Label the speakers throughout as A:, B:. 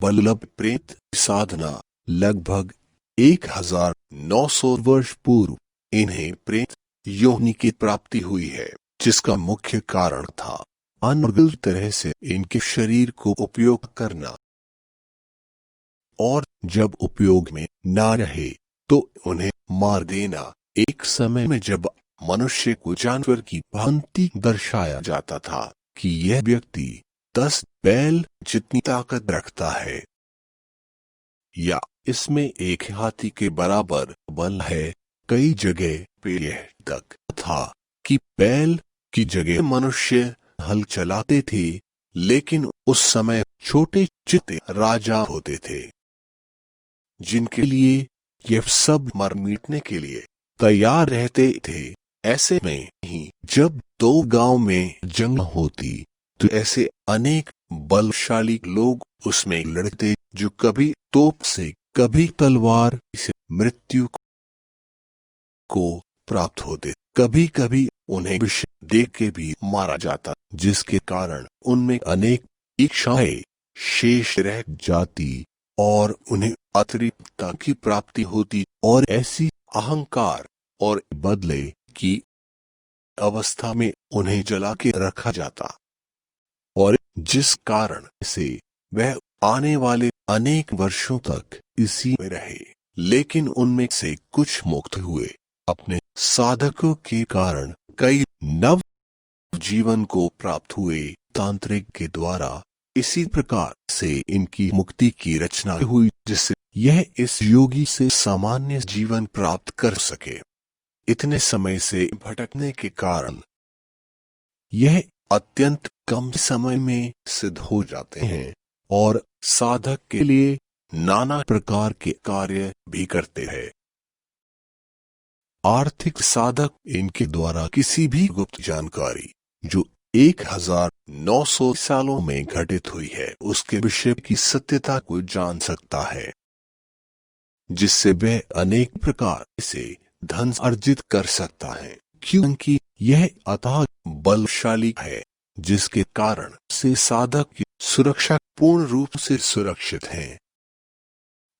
A: बल्लभ प्रेत साधना लगभग 1900 वर्ष पूर्व इन्हें प्रेत योनि की प्राप्ति हुई है, जिसका मुख्य कारण था अनर्गल तरह से इनके शरीर को उपयोग करना, और जब उपयोग में ना रहे तो उन्हें मार देना। एक समय में जब मनुष्य को जानवर की भांति दर्शाया जाता था कि यह व्यक्ति 10 बैल जितनी ताकत रखता है या इसमें एक हाथी के बराबर बल है, कई जगह पे यह तक था कि बैल की जगह मनुष्य हल चलाते थे, लेकिन उस समय छोटे चित्ते राजा होते थे जिनके लिए यह सब मर मिटने के लिए तैयार रहते थे। ऐसे में ही जब दो गांव में जंग होती तो ऐसे अनेक बलशाली लोग उसमें लड़ते, जो कभी तोप से कभी तलवार से मृत्यु को प्राप्त होते, कभी कभी उन्हें विष दे के भी मारा जाता, जिसके कारण उनमें अनेक इच्छाएं शेष रह जाती और उन्हें अतिरिक्तता की प्राप्ति होती, और ऐसी अहंकार और बदले की अवस्था में उन्हें जला के रखा जाता, और जिस कारण से वह आने वाले अनेक वर्षों तक इसी में रहे। लेकिन उनमें से कुछ मुक्त हुए अपने साधकों के कारण, कई नव जीवन को प्राप्त हुए तांत्रिक के द्वारा। इसी प्रकार से इनकी मुक्ति की रचना हुई, जिससे यह इस योगी से सामान्य जीवन प्राप्त कर सके। इतने समय से भटकने के कारण यह अत्यंत कम समय में सिद्ध हो जाते हैं और साधक के लिए नाना प्रकार के कार्य भी करते हैं। आर्थिक साधक इनके द्वारा किसी भी गुप्त जानकारी जो 1900 सालों में घटित हुई है उसके विषय की सत्यता को जान सकता है, जिससे वह अनेक प्रकार से धन अर्जित कर सकता है, क्योंकि यह अथाह बलशाली है, जिसके कारण से साधक की सुरक्षा पूर्ण रूप से सुरक्षित है।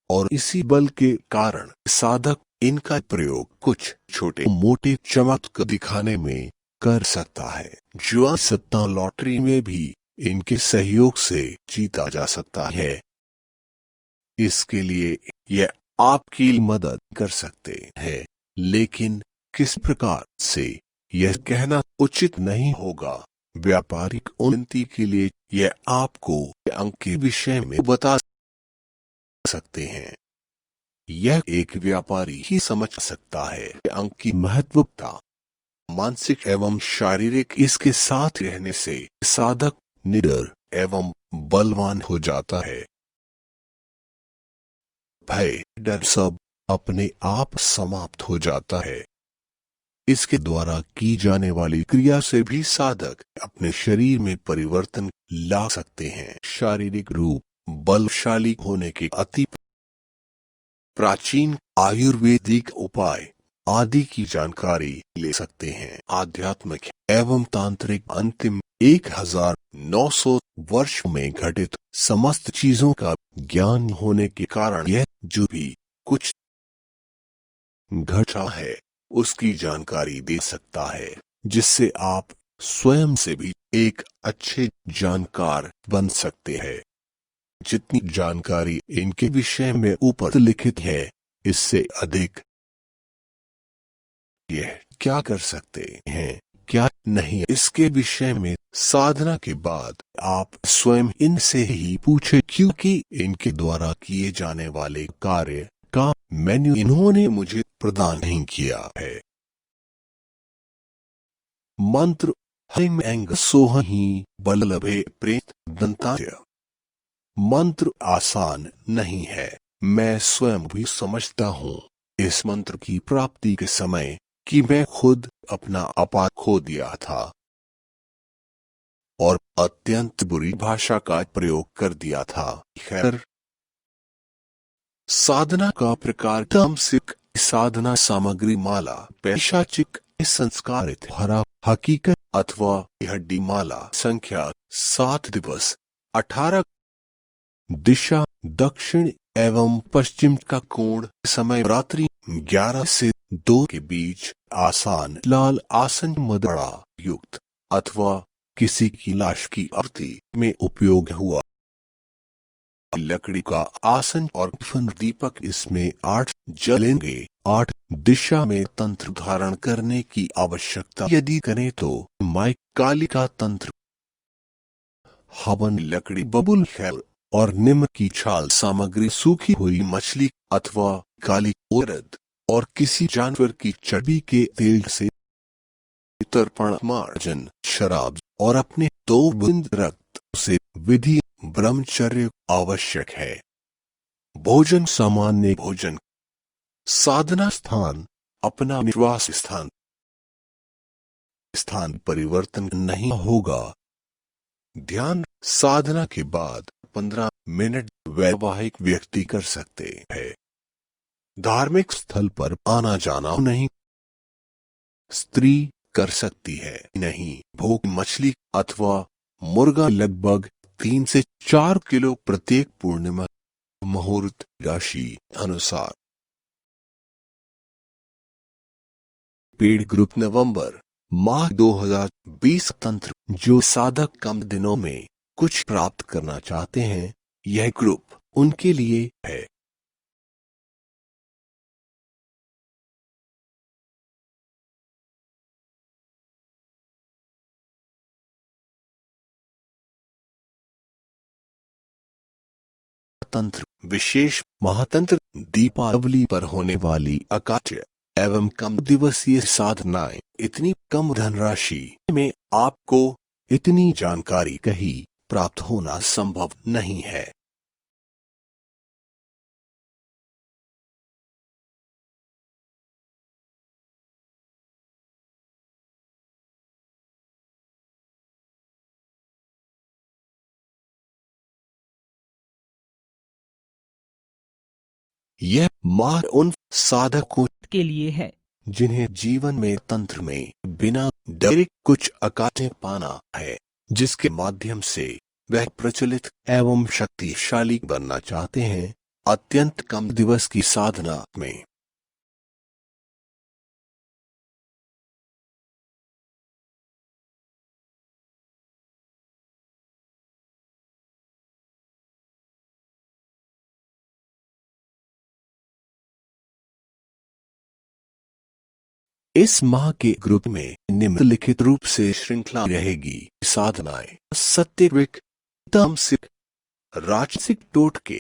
A: और इसी बल के कारण साधक इनका प्रयोग कुछ छोटे मोटे चमत्कार दिखाने में कर सकता है। जुआ सट्टा लॉटरी में भी इनके सहयोग से जीता जा सकता है। इसके लिए यह आपकी मदद कर सकते हैं, लेकिन किस प्रकार से यह कहना उचित नहीं होगा। व्यापारिक उन्नति के लिए यह आपको अंक के विषय में बता सकते हैं। यह एक व्यापारी ही समझ सकता है कि अंक की महत्वता मानसिक एवं शारीरिक। इसके साथ रहने से साधक निडर एवं बलवान हो जाता है। भय डर सब अपने आप समाप्त हो जाता है। इसके द्वारा की जाने वाली क्रिया से भी साधक अपने शरीर में परिवर्तन ला सकते हैं। शारीरिक रूप बलशाली होने के अति प्राचीन आयुर्वेदिक उपाय आदि की जानकारी ले सकते हैं। आध्यात्मिक एवं तांत्रिक अंतिम 1900 वर्ष में घटित समस्त चीजों का ज्ञान होने के कारण यह जो भी कुछ घटा है उसकी जानकारी दे सकता है, जिससे आप स्वयं से भी एक अच्छे जानकार बन सकते हैं। जितनी जानकारी इनके विषय में ऊपर लिखित है, इससे अधिक यह क्या कर सकते हैं क्या नहीं, इसके विषय में साधना के बाद आप स्वयं इनसे ही पूछें, क्योंकि इनके द्वारा किए जाने वाले कार्य का मेन्यू इन्होंने मुझे प्रदान नहीं किया है। मंत्र हरिम एंग सोहि बल्लभे प्रेत दंताय। मंत्र आसान नहीं है, मैं स्वयं भी समझता हूँ इस मंत्र की प्राप्ति के समय कि मैं खुद अपना अपा खो दिया था और अत्यंत बुरी भाषा का प्रयोग कर दिया था। खैर, साधना का प्रकार तामसिक साधना सामग्री माला पैशाचिक संस्कारित हरा हकीकत अथवा हड्डी माला संख्या 7 दिवस 18 दिशा दक्षिण एवं पश्चिम का कोण समय रात्रि 11 से 2 के बीच आसान लाल आसन मदड़ा युक्त अथवा किसी की लाश की आरती में उपयोग हुआ लकड़ी का आसन और दीपक इसमें 8 जलेंगे। 8 दिशा में तंत्र धारण करने की आवश्यकता यदि करें तो माई कालिका तंत्र हवन लकड़ी बबुल खैर और निम्न की छाल सामग्री सूखी हुई मछली अथवा काली उड़द और किसी जानवर की चर्बी के तेल से तर्पण मार्जन शराब और अपने 2 बूंद रक्त से विधि ब्रह्मचर्य आवश्यक है। भोजन सामान्य भोजन साधना स्थान अपना निवास स्थान परिवर्तन नहीं होगा। ध्यान साधना के बाद 15 मिनट वैवाहिक व्यक्ति कर सकते हैं। धार्मिक स्थल पर आना जाना नहीं स्त्री कर सकती है नहीं। भोग मछली अथवा मुर्गा लगभग 3 से 4 किलो प्रत्येक पूर्णिमा मुहूर्त राशि अनुसार। पेड ग्रुप नवंबर माह 2020 तंत्र जो साधक कम दिनों में कुछ प्राप्त करना चाहते हैं यह ग्रुप उनके लिए है। तंत्र विशेष महातंत्र दीपावली पर होने वाली अकाट्य एवं कम दिवसीय साधनाएं इतनी कम धनराशि में आपको इतनी जानकारी कहीं प्राप्त होना संभव नहीं है। यह माह उन साधकों
B: के लिए है
A: जिन्हें जीवन में तंत्र में बिना डरे कुछ अकाट्य पाना है जिसके माध्यम से वह प्रचलित एवं शक्तिशाली बनना चाहते हैं। अत्यंत कम दिवस की साधना में इस माह के ग्रुप में निम्नलिखित रूप से श्रृंखला रहेगी। साधनाएं सात्विक तामसिक राजसिक टोटके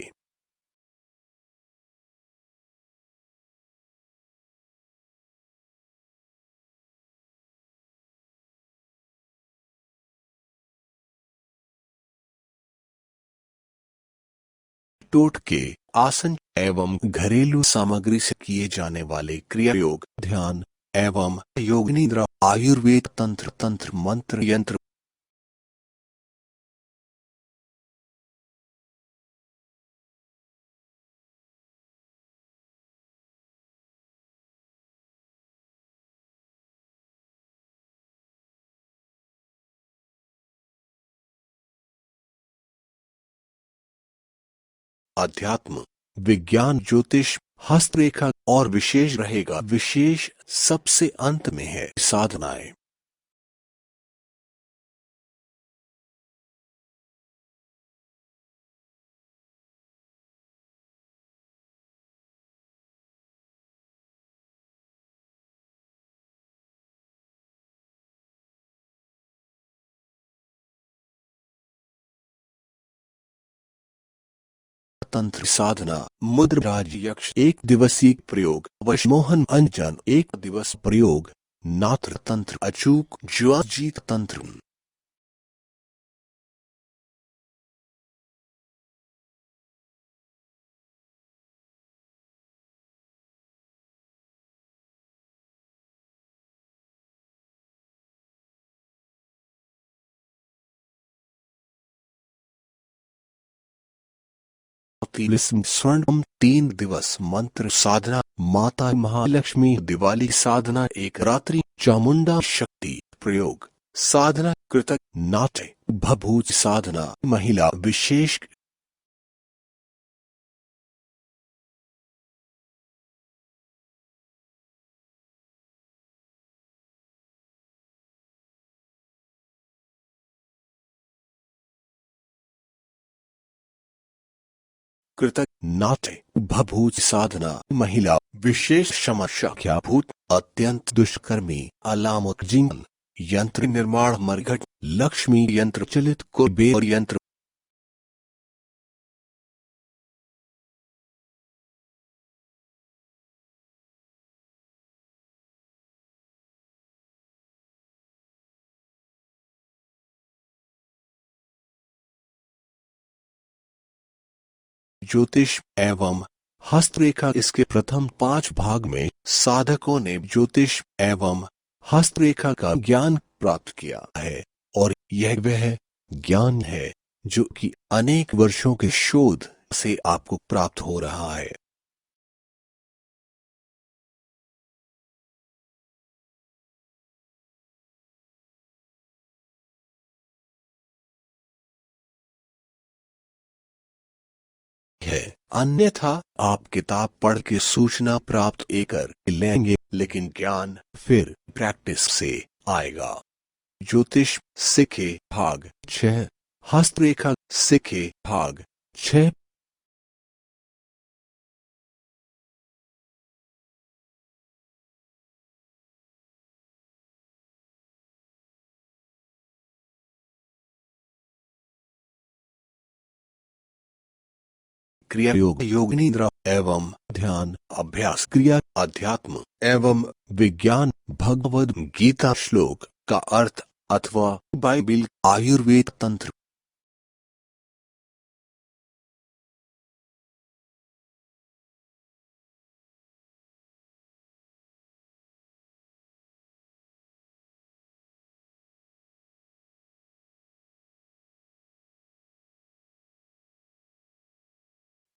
A: टोटके आसन एवं घरेलू सामग्री से किए जाने वाले क्रिया योग ध्यान एवं योग निद्रा आयुर्वेद तंत्र मंत्र यंत्र अध्यात्म विज्ञान ज्योतिष हस्तरेखा और विशेष रहेगा। विशेष सबसे अंत में है साधनाएं तंत्र साधना मुद्राज यक्ष 1 दिवसीय प्रयोग वशमोहन अंजन 1 दिवस प्रयोग नात्र तंत्र अचूक ज्वाजीत तंत्र स्वर्ण 3 दिवस मंत्र साधना माता महालक्ष्मी दिवाली साधना 1 रात्रि चामुंडा शक्ति प्रयोग साधना कृतक नाट्य भभूत साधना महिला विशेष कृतज्ञ भभूत साधना महिला विशेष समस्या भूत अत्यंत दुष्कर्मी अलामक जिंगल यंत्र निर्माण मरघट लक्ष्मी यंत्र चलित कुबेर यंत्र ज्योतिष एवं हस्तरेखा। इसके प्रथम 5 भाग में साधकों ने ज्योतिष एवं हस्तरेखा का ज्ञान प्राप्त किया है और यह वह ज्ञान है जो कि अनेक वर्षों के शोध से आपको प्राप्त हो रहा है। अन्यथा आप किताब पढ़ के सूचना प्राप्त कर लेंगे लेकिन ज्ञान फिर प्रैक्टिस से आएगा। ज्योतिष सीखे भाग 6 हस्तरेखा सीखे भाग 6। क्रिया योग योग निद्रा एवं ध्यान अभ्यास क्रिया अध्यात्म एवं विज्ञान भगवद गीता श्लोक का अर्थ अथवा बाइबिल आयुर्वेद तंत्र।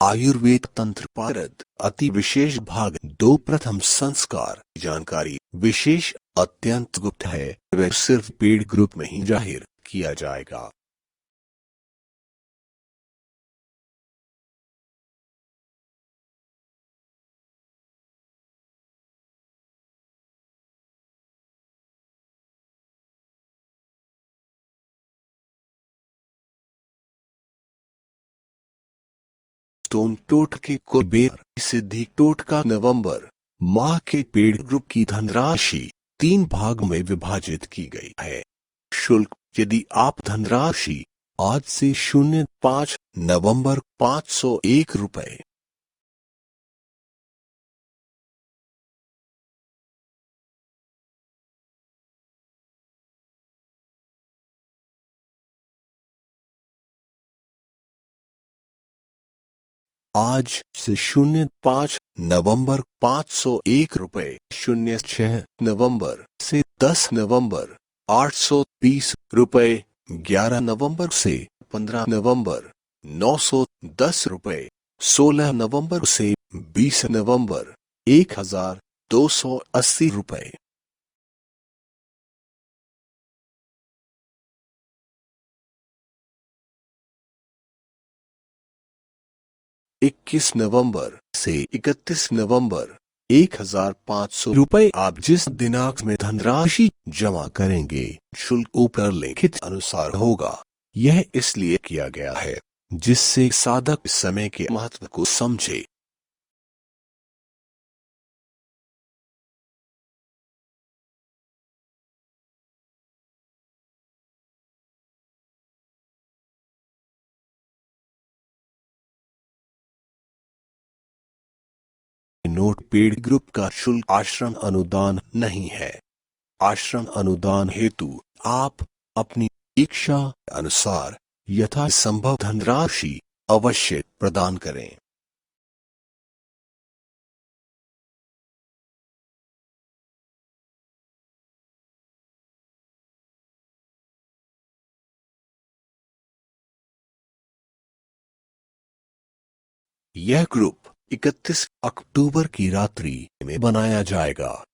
A: आयुर्वेद तंत्र पारद अति विशेष भाग 2 प्रथम संस्कार जानकारी विशेष अत्यंत गुप्त है वह सिर्फ पेड ग्रुप में ही जाहिर किया जाएगा। स्टोन टोटके कुबेर सिद्धि टोटका नवंबर माह के पेड ग्रुप की धनराशि 3 भाग में विभाजित की गई है। शुल्क यदि आप धनराशि आज से 05 नवंबर 501 रुपए। आज से 05 नवंबर 501 रुपए 06 नवंबर से 10 नवंबर 830 रुपए 11 नवंबर से 15 नवंबर 910 रुपए 16 नवंबर से 20 नवंबर 1280 रुपए। 21 नवंबर से 31 नवंबर 1500 रुपए। आप जिस दिनांक में धनराशि जमा करेंगे शुल्क ऊपर लिखित अनुसार होगा। यह इसलिए किया गया है जिससे साधक समय के महत्व को समझे। नोट पेड ग्रुप का शुल्क आश्रम अनुदान नहीं है। आश्रम अनुदान हेतु आप अपनी इच्छा अनुसार यथासंभव धनराशि अवश्य प्रदान करें। यह ग्रुप 31 अक्टूबर की रात्रि में बनाया जाएगा।